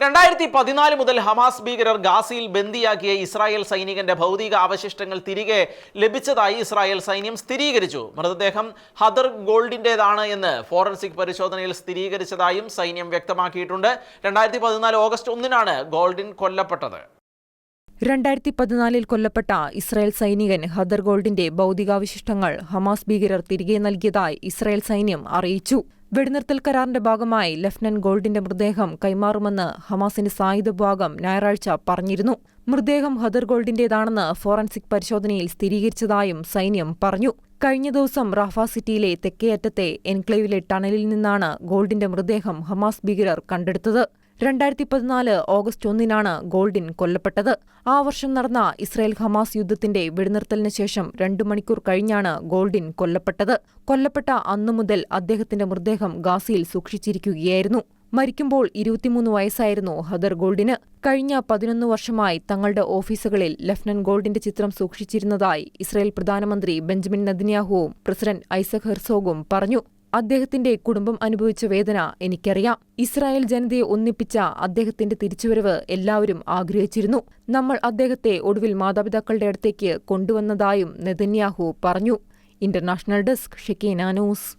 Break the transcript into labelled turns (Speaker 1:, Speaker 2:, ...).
Speaker 1: 2014 മുതൽ ഹമാസ് ഭീകരർ ഗാസയിൽ ബന്ദിയാക്കിയ ഇസ്രായേൽ സൈനികന്റെ ഭൗതിക അവശിഷ്ടങ്ങൾ തിരികെ ലഭിച്ചതായി ഇസ്രായേൽ സൈന്യം സ്ഥിരീകരിച്ചു. മൃതദേഹം ഹദർ ഗോൾഡിന്റേതാണ് എന്ന് ഫോറൻസിക് പരിശോധനയിൽ സ്ഥിരീകരിച്ചതായും സൈന്യം വ്യക്തമാക്കിയിട്ടുണ്ട്. 2014 ഓഗസ്റ്റ് 1-നാണ് ഗോൾഡിൻ കൊല്ലപ്പെട്ടത്.
Speaker 2: 2014 കൊല്ലപ്പെട്ട ഇസ്രായേൽ സൈനികൻ ഹദർ ഗോൾഡിന്റെ ഭൗതികാവശിഷ്ടങ്ങൾ ഹമാസ് ഭീകരർ തിരികെ നൽകിയതായി ഇസ്രായേൽ സൈന്യം അറിയിച്ചു. വെടിനിർത്തൽ കരാറിന്റെ ഭാഗമായി ലഫ്റ്റനന്റ് ഗോൾഡിന്റെ മൃതദേഹം കൈമാറുമെന്ന് ഹമാസിന്റെ സായുധ വിഭാഗം ഞായറാഴ്ച പറഞ്ഞിരുന്നു. മൃതദേഹം ഹദർ ഗോൾഡിന്റേതാണെന്ന് ഫോറൻസിക് പരിശോധനയിൽ സ്ഥിരീകരിച്ചതായും സൈന്യം പറഞ്ഞു. കഴിഞ്ഞ ദിവസം റാഫ സിറ്റിയിലെ തെക്കേയറ്റത്തെ എൻക്ലേവിലെ ടണലിൽ നിന്നാണ് ഗോൾഡിന്റെ മൃതദേഹം ഹമാസ് ഭീകരർ കണ്ടെടുത്തത്. 2014 ഓഗസ്റ്റ് 1-നാണ് ഗോൾഡിൻ കൊല്ലപ്പെട്ടത്. ആ വർഷം നടന്ന ഇസ്രായേൽ ഹമാസ് യുദ്ധത്തിന്റെ വെടിനിർത്തലിന് ശേഷം 2 മണിക്കൂർ കഴിഞ്ഞാണ് ഗോൾഡിൻ കൊല്ലപ്പെട്ടത്. കൊല്ലപ്പെട്ട അന്നു മുതൽ അദ്ദേഹത്തിന്റെ മൃതദേഹം ഗാസയിൽ സൂക്ഷിച്ചിരിക്കുകയായിരുന്നു. മരിക്കുമ്പോൾ 23 വയസ്സായിരുന്നു ഹദർ ഗോൾഡിന്. കഴിഞ്ഞ 11 വർഷമായി തങ്ങളുടെ ഓഫീസുകളിൽ ലഫ്റ്റനന്റ് ഗോൾഡിന്റെ ചിത്രം സൂക്ഷിച്ചിരുന്നതായി ഇസ്രായേൽ പ്രധാനമന്ത്രി ബെഞ്ചമിൻ നെതന്യാഹുവും പ്രസിഡന്റ് ഐസക് ഹെർസോഗും പറഞ്ഞു. അദ്ദേഹത്തിന്റെ കുടുംബം അനുഭവിച്ച വേദന എനിക്കറിയാം. ഇസ്രായേൽ ജനതയെ ഒന്നിപ്പിച്ച അദ്ദേഹത്തിന്റെ തിരിച്ചുവരവ് എല്ലാവരും ആഗ്രഹിച്ചിരുന്നു. നമ്മൾ അദ്ദേഹത്തെ ഒടുവിൽ മാതാപിതാക്കളുടെ അടുത്തേക്ക് കൊണ്ടുവന്നതായും നെതന്യാഹു പറഞ്ഞു. International desk Shekinah news.